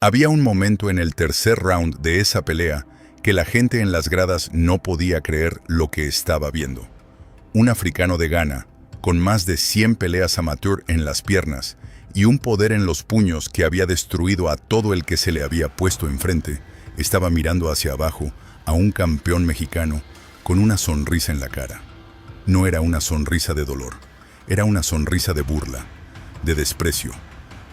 Había un momento en el tercer round de esa pelea que la gente en las gradas no podía creer lo que estaba viendo. Un africano de Ghana, con más de 100 peleas amateur en las piernas y un poder en los puños que había destruido a todo el que se le había puesto enfrente, estaba mirando hacia abajo a un campeón mexicano con una sonrisa en la cara. No era una sonrisa de dolor, era una sonrisa de burla, de desprecio,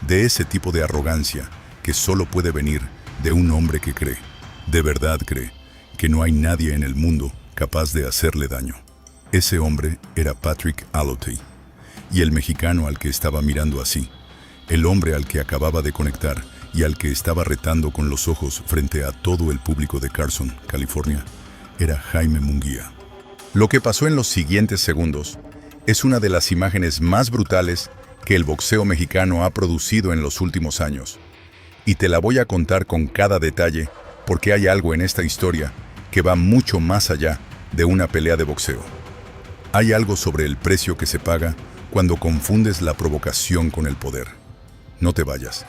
de ese tipo de arrogancia que solo puede venir de un hombre que cree, de verdad cree, que no hay nadie en el mundo capaz de hacerle daño. Ese hombre era Patrick Alotei, y el mexicano al que estaba mirando así, el hombre al que acababa de conectar y al que estaba retando con los ojos frente a todo el público de Carson, California, era Jaime Munguía. Lo que pasó en los siguientes segundos es una de las imágenes más brutales que el boxeo mexicano ha producido en los últimos años. Y te la voy a contar con cada detalle porque hay algo en esta historia que va mucho más allá de una pelea de boxeo. Hay algo sobre el precio que se paga cuando confundes la provocación con el poder. No te vayas.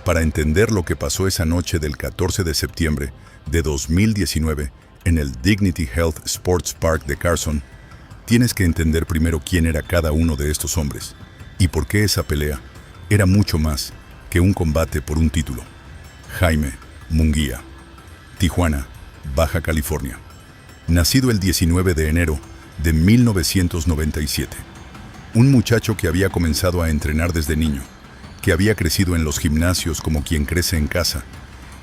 Para entender lo que pasó esa noche del 14 de septiembre de 2019 en el Dignity Health Sports Park de Carson, tienes que entender primero quién era cada uno de estos hombres y por qué esa pelea era mucho más que un combate por un título. Jaime Munguía, Tijuana, Baja California. Nacido el 19 de enero de 1997. Un muchacho que había comenzado a entrenar desde niño, que había crecido en los gimnasios como quien crece en casa,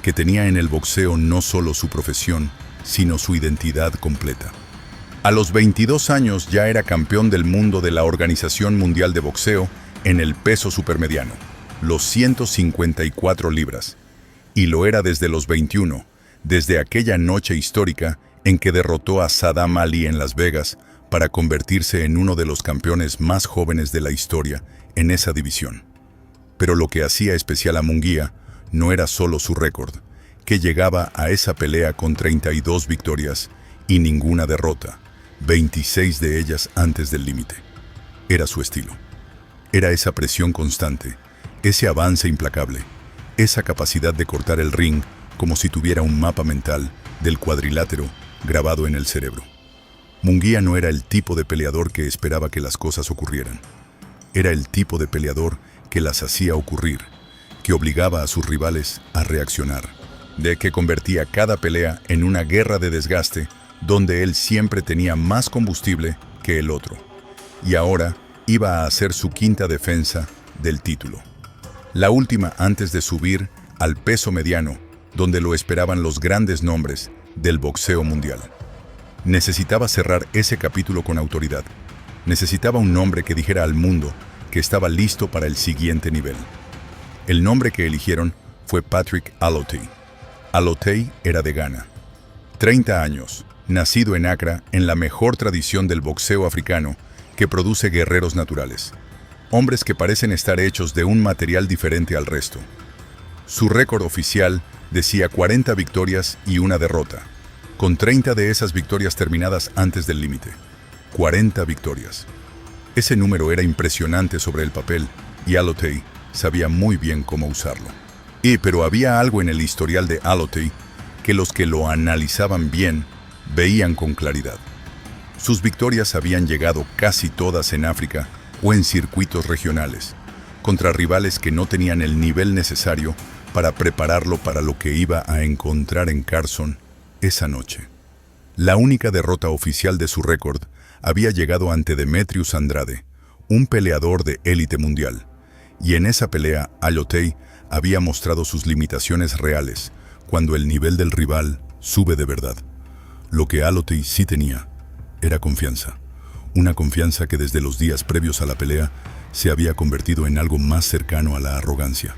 que tenía en el boxeo no solo su profesión, sino su identidad completa. A los 22 años ya era campeón del mundo de la Organización Mundial de Boxeo en el peso supermediano, los 154 libras, y lo era desde los 21, desde aquella noche histórica en que derrotó a Saddam Ali en Las Vegas para convertirse en uno de los campeones más jóvenes de la historia en esa división. Pero lo que hacía especial a Munguía no era solo su récord, que llegaba a esa pelea con 32 victorias y ninguna derrota, 26 de ellas antes del límite. Era su estilo. Era esa presión constante, ese avance implacable, esa capacidad de cortar el ring como si tuviera un mapa mental del cuadrilátero grabado en el cerebro. Munguía no era el tipo de peleador que esperaba que las cosas ocurrieran. Era el tipo de peleador que las hacía ocurrir, que obligaba a sus rivales a reaccionar, de que convertía cada pelea en una guerra de desgaste donde él siempre tenía más combustible que el otro. Y ahora iba a hacer su quinta defensa del título. La última antes de subir al peso mediano, donde lo esperaban los grandes nombres del boxeo mundial. Necesitaba cerrar ese capítulo con autoridad. Necesitaba un nombre que dijera al mundo que estaba listo para el siguiente nivel. El nombre que eligieron fue Patrick Alotei. Alotei era de Ghana. 30 años, nacido en Accra, en la mejor tradición del boxeo africano que produce guerreros naturales. Hombres que parecen estar hechos de un material diferente al resto. Su récord oficial decía 40 victorias y una derrota, con 30 de esas victorias terminadas antes del límite. 40 victorias. Ese número era impresionante sobre el papel y Alotei sabía muy bien cómo usarlo. Pero había algo en el historial de Alotei que los que lo analizaban bien veían con claridad. Sus victorias habían llegado casi todas en África o en circuitos regionales, contra rivales que no tenían el nivel necesario para prepararlo para lo que iba a encontrar en Carson esa noche. La única derrota oficial de su récord había llegado ante Demetrius Andrade, un peleador de élite mundial, y en esa pelea Alotei había mostrado sus limitaciones reales cuando el nivel del rival sube de verdad. Lo que Alotei sí tenía era confianza, una confianza que desde los días previos a la pelea se había convertido en algo más cercano a la arrogancia.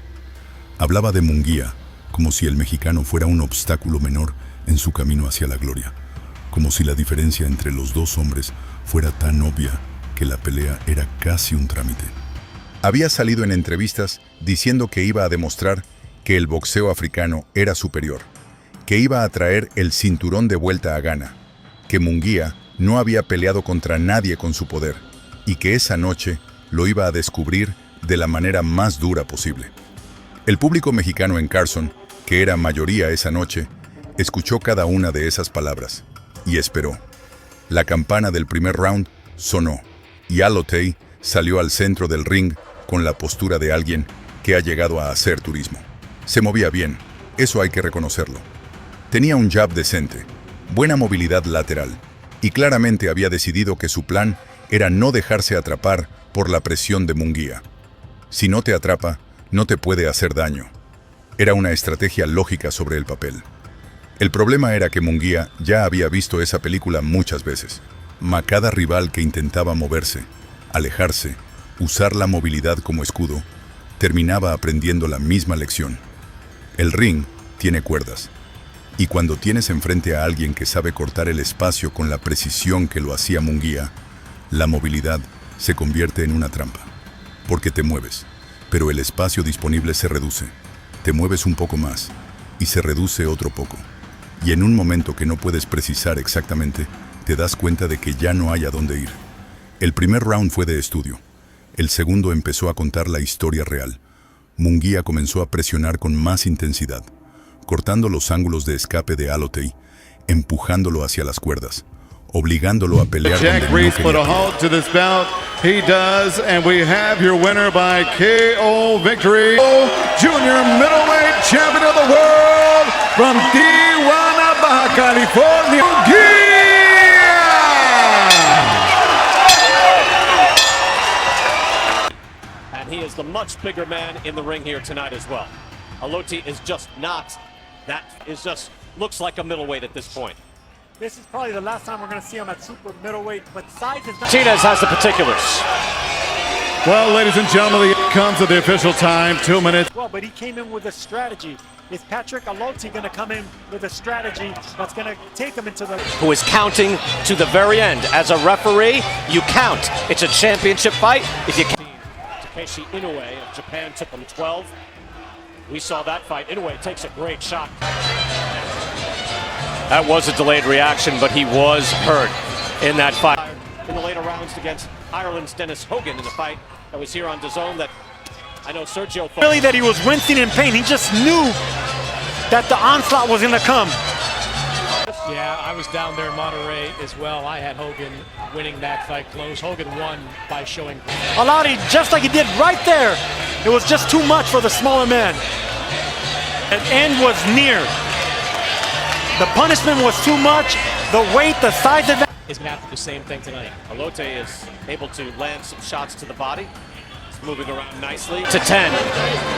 Hablaba de Munguía como si el mexicano fuera un obstáculo menor en su camino hacia la gloria, como si la diferencia entre los dos hombres fuera tan obvia que la pelea era casi un trámite. Había salido en entrevistas diciendo que iba a demostrar que el boxeo africano era superior, que iba a traer el cinturón de vuelta a Ghana, que Munguía no había peleado contra nadie con su poder y que esa noche lo iba a descubrir de la manera más dura posible. El público mexicano en Carson, que era mayoría esa noche, escuchó cada una de esas palabras y esperó. La campana del primer round sonó y Alotei salió al centro del ring con la postura de alguien que ha llegado a hacer turismo. Se movía bien, eso hay que reconocerlo. Tenía un jab decente, buena movilidad lateral y claramente había decidido que su plan era no dejarse atrapar por la presión de Munguía. Si no te atrapa, no te puede hacer daño. Era una estrategia lógica sobre el papel. El problema era que Munguía ya había visto esa película muchas veces. Cada rival que intentaba moverse, alejarse, usar la movilidad como escudo, terminaba aprendiendo la misma lección. El ring tiene cuerdas. Y cuando tienes enfrente a alguien que sabe cortar el espacio con la precisión que lo hacía Munguía, la movilidad se convierte en una trampa. Porque te mueves, pero el espacio disponible se reduce. Te mueves un poco más y se reduce otro poco. Y en un momento que no puedes precisar exactamente, te das cuenta de que ya no hay a dónde ir. El primer round fue de estudio. El segundo empezó a contar la historia real. Munguía comenzó a presionar con más intensidad, cortando los ángulos de escape de Alotei, empujándolo hacia las cuerdas, obligándolo a pelear donde Jack no Reese put a quería. halt to this bout. He does, and we have your winner by KO victory, Junior Middleweight Champion of the World from Tijuana, Baja California, Munguía. And he is the much bigger man in the ring here tonight as well. Alotei is just not, that is just, looks like a middleweight at this point. This is probably the last time we're going to see him at super middleweight, but size is not... Martinez has the particulars. Well, ladies and gentlemen, it comes at the official time, 2 minutes. Well, but he came in with a strategy. Is Patrick Alotei going to come in with a strategy that's going to take him into the... Who is counting to the very end. As a referee, you count. It's a championship fight. If you count... Takeshi Inoue of Japan took him 12. We saw that fight. Inoue takes a great shot. That was a delayed reaction, but he was hurt in that fight. In the later rounds against Ireland's Dennis Hogan in the fight that was here on DAZN that I know Sergio... Really that he was wincing in pain. He just knew that the onslaught was going to come. Yeah, I was down there in Monterrey as well. I had Hogan winning that fight close. Hogan won by showing... Alotei, just like he did right there, it was just too much for the smaller man. The end was near. The punishment was too much. The weight, the size of it. Is going to have to do the same thing tonight. Alotei is able to land some shots to the body. He's moving around nicely. To 10.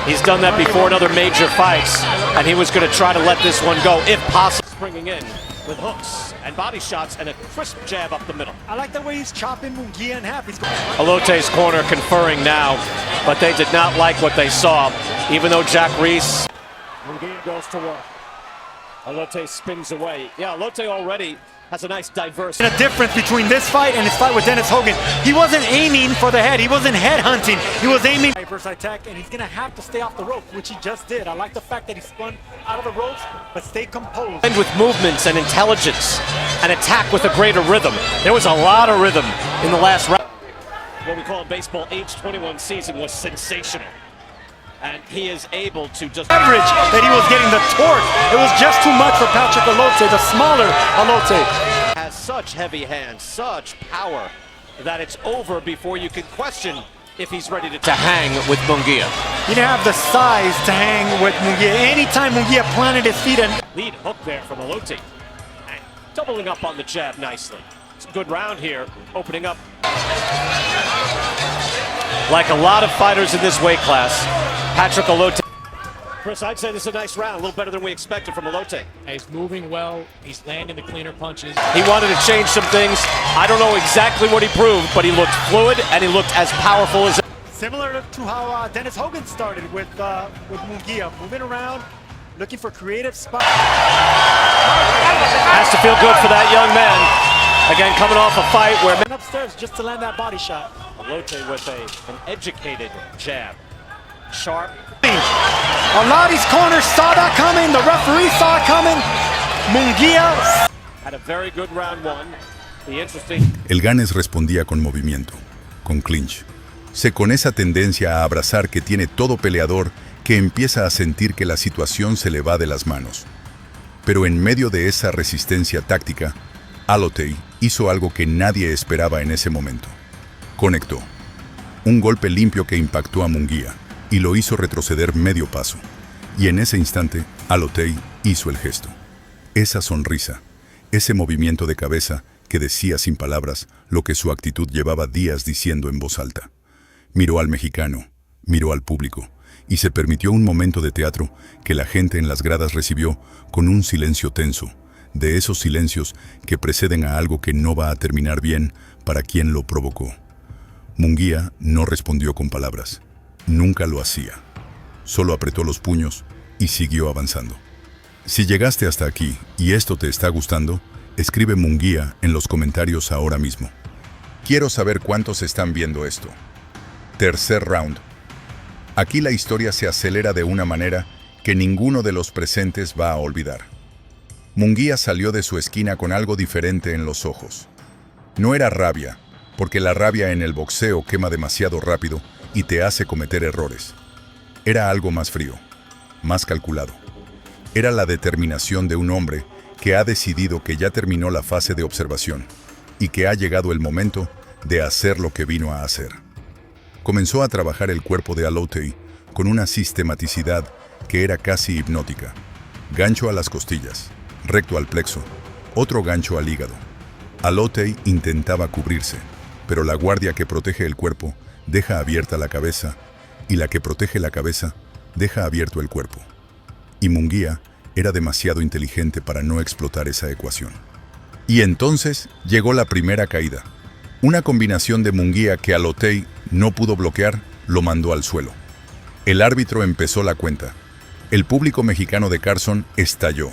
He's done that before in other major fights, and he was going to try to let this one go, if possible. Bringing in with hooks and body shots and a crisp jab up the middle. I like the way he's chopping Munguia in half. He's going... Alotei's corner conferring now, but they did not like what they saw, even though Jack Reese... Munguia goes to work. Alotei spins away. Yeah, Alotei already has a nice diverse... The difference between this fight and his fight with Dennis Hogan, he wasn't aiming for the head. He wasn't head hunting. He was aiming... Versus attack, and he's going to have to stay off the ropes, which he just did. I like the fact that he spun out of the ropes, but stay composed. And with movements and intelligence, and attack with a greater rhythm. There was a lot of rhythm in the last round. What we call a baseball age 21 season was sensational. And he is able to just... Leverage that he was getting the torque. It was just too much for Patrick Alotei, the smaller Alotei. Has such heavy hands, such power, that it's over before you can question if he's ready to hang with Munguia. He didn't have the size to hang with Munguia. Anytime Munguia planted his feet and... Lead hook there from Alotei. And doubling up on the jab nicely. It's a good round here, opening up. Like a lot of fighters in this weight class, Patrick Alotei. Chris, I'd say this is a nice round, a little better than we expected from Alotei. He's moving well. He's landing the cleaner punches. He wanted to change some things. I don't know exactly what he proved, but he looked fluid and he looked as powerful as... Similar to how Dennis Hogan started with Munguia, moving around, looking for creative spots. Has to feel good for that young man. Again, coming off a fight where... Went upstairs just to land that body shot. Alotei with an educated jab. Sharp. Alotei's corner saw that coming. The referee saw it coming. Munguia Had a very good round one. The interesting... El Ganes respondía con movimiento, con clinch. Con esa tendencia a abrazar que tiene todo peleador que empieza a sentir que la situación se le va de las manos. Pero en medio de esa resistencia táctica, Alotei hizo algo que nadie esperaba en ese momento. Conectó. Un golpe limpio que impactó a Munguía y lo hizo retroceder medio paso. Y en ese instante, Alotei hizo el gesto. Esa sonrisa, ese movimiento de cabeza que decía sin palabras lo que su actitud llevaba días diciendo en voz alta. Miró al mexicano, miró al público, y se permitió un momento de teatro que la gente en las gradas recibió con un silencio tenso, de esos silencios que preceden a algo que no va a terminar bien para quien lo provocó. Munguía no respondió con palabras, nunca lo hacía. Solo apretó los puños y siguió avanzando. Si llegaste hasta aquí y esto te está gustando, escribe Munguía en los comentarios ahora mismo. Quiero saber cuántos están viendo esto. Tercer round. Aquí la historia se acelera de una manera que ninguno de los presentes va a olvidar. Munguía salió de su esquina con algo diferente en los ojos. No era rabia, porque la rabia en el boxeo quema demasiado rápido y te hace cometer errores. Era algo más frío, más calculado. Era la determinación de un hombre que ha decidido que ya terminó la fase de observación y que ha llegado el momento de hacer lo que vino a hacer. Comenzó a trabajar el cuerpo de Alotei con una sistematicidad que era casi hipnótica. Gancho a las costillas, recto al plexo, otro gancho al hígado. Alotei intentaba cubrirse, pero la guardia que protege el cuerpo deja abierta la cabeza y la que protege la cabeza deja abierto el cuerpo. Y Munguía era demasiado inteligente para no explotar esa ecuación. Y entonces llegó la primera caída. Una combinación de Munguía que Alotei no pudo bloquear, lo mandó al suelo. El árbitro empezó la cuenta. El público mexicano de Carson estalló.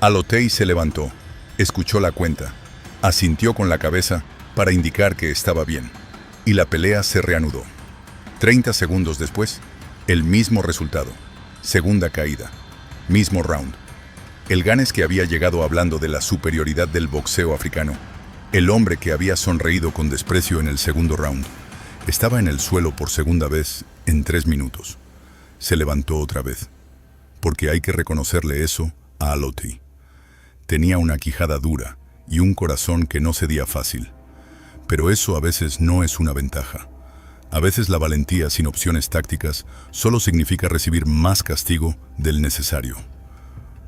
Alotei se levantó, escuchó la cuenta, asintió con la cabeza para indicar que estaba bien, y la pelea se reanudó. 30 segundos después, el mismo resultado. Segunda caída. Mismo round. El Ganes que había llegado hablando de la superioridad del boxeo africano, el hombre que había sonreído con desprecio en el segundo round, estaba en el suelo por segunda vez en 3 minutos. Se levantó otra vez, porque hay que reconocerle eso a Alotei. Tenía una quijada dura y un corazón que no cedía fácil. Pero eso a veces no es una ventaja. A veces la valentía sin opciones tácticas solo significa recibir más castigo del necesario.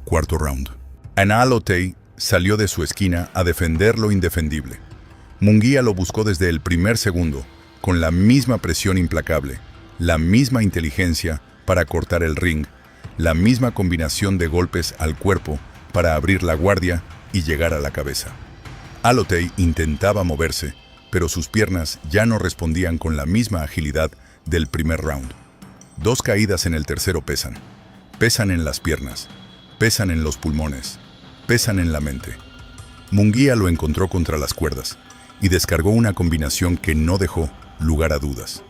Cuarto round. Ana Alotei salió de su esquina a defender lo indefendible. Munguía lo buscó desde el primer segundo, con la misma presión implacable, la misma inteligencia para cortar el ring, la misma combinación de golpes al cuerpo para abrir la guardia y llegar a la cabeza. Alotei intentaba moverse, pero sus piernas ya no respondían con la misma agilidad del primer round. 2 caídas en el tercero pesan. Pesan en las piernas, pesan en los pulmones, pesan en la mente. Munguía lo encontró contra las cuerdas y descargó una combinación que no dejó lugar a dudas.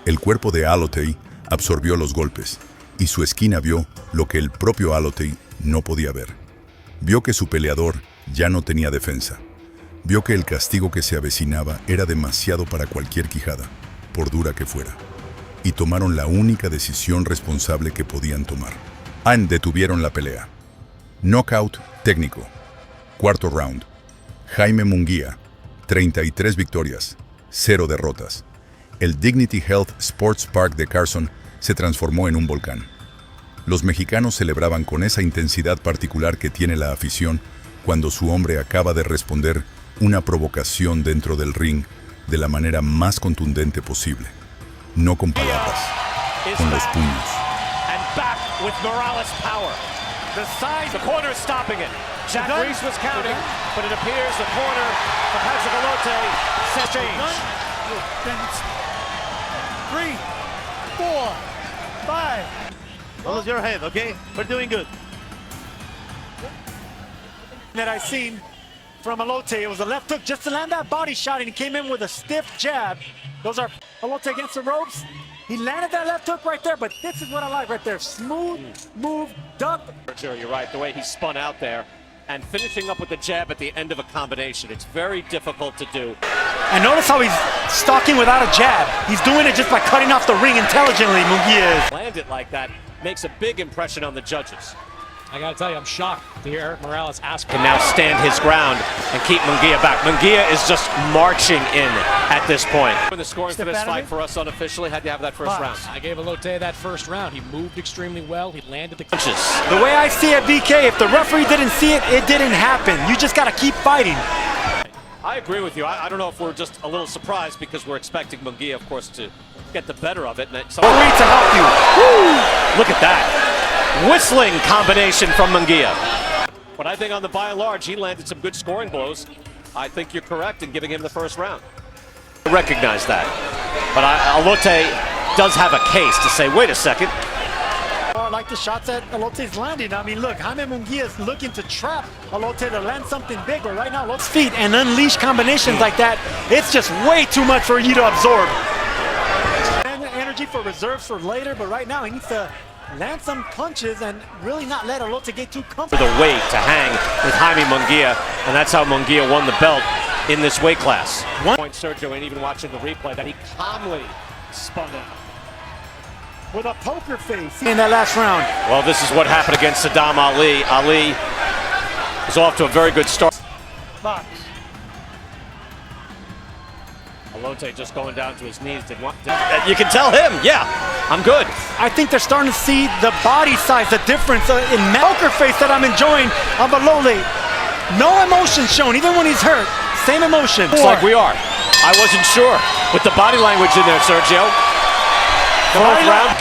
El cuerpo de Alotei absorbió los golpes y su esquina vio lo que el propio Alotei no podía ver. Vio que su peleador ya no tenía defensa. Vio que el castigo que se avecinaba era demasiado para cualquier quijada, por dura que fuera. Y tomaron la única decisión responsable que podían tomar. Detuvieron la pelea. Knockout técnico. Cuarto round. Jaime Munguía, 33 victorias, 0 derrotas. El Dignity Health Sports Park de Carson se transformó en un volcán. Los mexicanos celebraban con esa intensidad particular que tiene la afición cuando su hombre acaba de responder una provocación dentro del ring de la manera más contundente posible. No con palabras, con los puños. With Morales' power. The corner is stopping it. Jack Reese was counting, but it appears the corner of Patrick Alotei set change. 3, 4, 5. Hold your head, okay? We're doing good. That I seen from Alotei, it was a left hook just to land that body shot, and he came in with a stiff jab. Those are Alotei against the ropes. He landed that left hook right there, but this is what I like right there. Smooth, move, duck. Sure, you're right. The way he spun out there and finishing up with the jab at the end of a combination. It's very difficult to do. And notice how he's stalking without a jab. He's doing it just by cutting off the ring intelligently, Munguía is. Land it like that. makes a big impression on the judges. I got to tell you, I'm shocked to hear Erik Morales ask. Can now stand his ground and keep Munguia back. Munguia is just marching in at this point. The scoring for this fight for us unofficially, how'd you have that first round? I gave Alote that first round. He moved extremely well. He landed the Punches. The way I see it, BK, if the referee didn't see it, it didn't happen. You just got to keep fighting. I agree with you. I don't know if we're just a little surprised because we're expecting Munguia, of course, to get the better of it. And Referee to help you. Woo! Look at that. Whistling combination from Munguia. But I think on the by and large, he landed some good scoring blows. I think you're correct in giving him the first round. I recognize that. But Alote does have a case to say, wait a second. I like the shots that Alote's landing. I mean, look, Jaime Munguia is looking to trap Alote to land something big, but right now, Alote's feet and unleash combinations like that, it's just way too much for you to absorb. Energy for reserves for later, but right now he needs to land some punches and really not let Alote get too comfortable. For the weight to hang with Jaime Munguia, and that's how Munguia won the belt in this weight class. One point, Sergio, and even watching the replay, that he calmly spun out. With a poker face in that last round. Well, this is what happened against Saddam Ali. Ali is off to a very good start. Box. Alote just going down to his knees. You can tell him, yeah, I'm good. I think they're starting to see the body size, the difference in poker face that I'm enjoying of Alote. No emotion shown, even when he's hurt. Same emotion. Looks like we are. I wasn't sure with the body language in there, Sergio. Fourth round.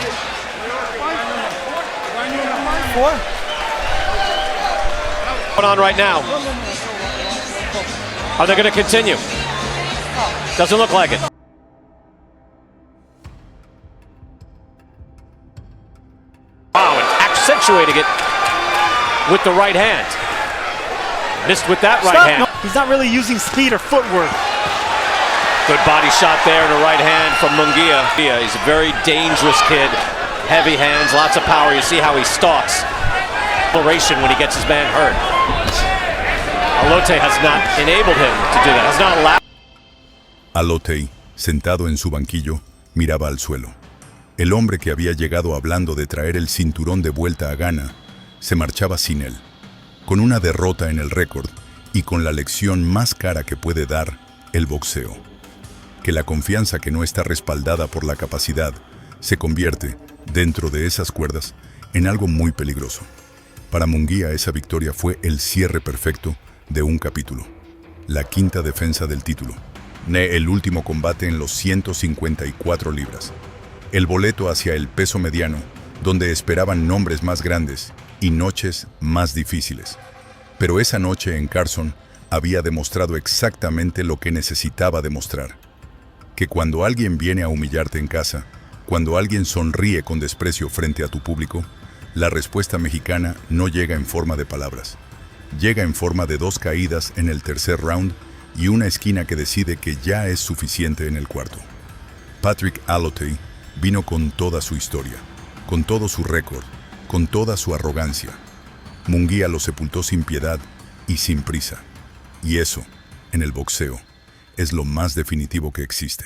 Going on right now. Are they going to continue? Doesn't look like it. Wow, and accentuating it with the right hand. Missed with that right hand. No, he's not really using speed or footwork. Good body shot there and a right hand from Munguia. He's a very dangerous kid. Heavy hands, lots of power. You see how he stalks. Acceleration when he gets his man hurt. Alote has not enabled him to do that. Has not allowed. Alote, sentado en su banquillo, miraba al suelo. El hombre que había llegado hablando de traer el cinturón de vuelta a Ghana, se marchaba sin él, con una derrota en el récord y con la lección más cara que puede dar el boxeo. Que la confianza que no está respaldada por la capacidad se convierte, dentro de esas cuerdas, en algo muy peligroso. Para Munguia esa victoria fue el cierre perfecto de un capítulo. La quinta defensa del título. El último combate en los 154 libras. El boleto hacia el peso mediano, donde esperaban nombres más grandes y noches más difíciles. Pero esa noche en Carson había demostrado exactamente lo que necesitaba demostrar. Que cuando alguien viene a humillarte en casa, cuando alguien sonríe con desprecio frente a tu público, la respuesta mexicana no llega en forma de palabras. Llega en forma de 2 caídas en el tercer round y una esquina que decide que ya es suficiente en el cuarto. Patrick Alote vino con toda su historia, con todo su récord, con toda su arrogancia. Munguia lo sepultó sin piedad y sin prisa. Y eso, en el boxeo, es lo más definitivo que existe.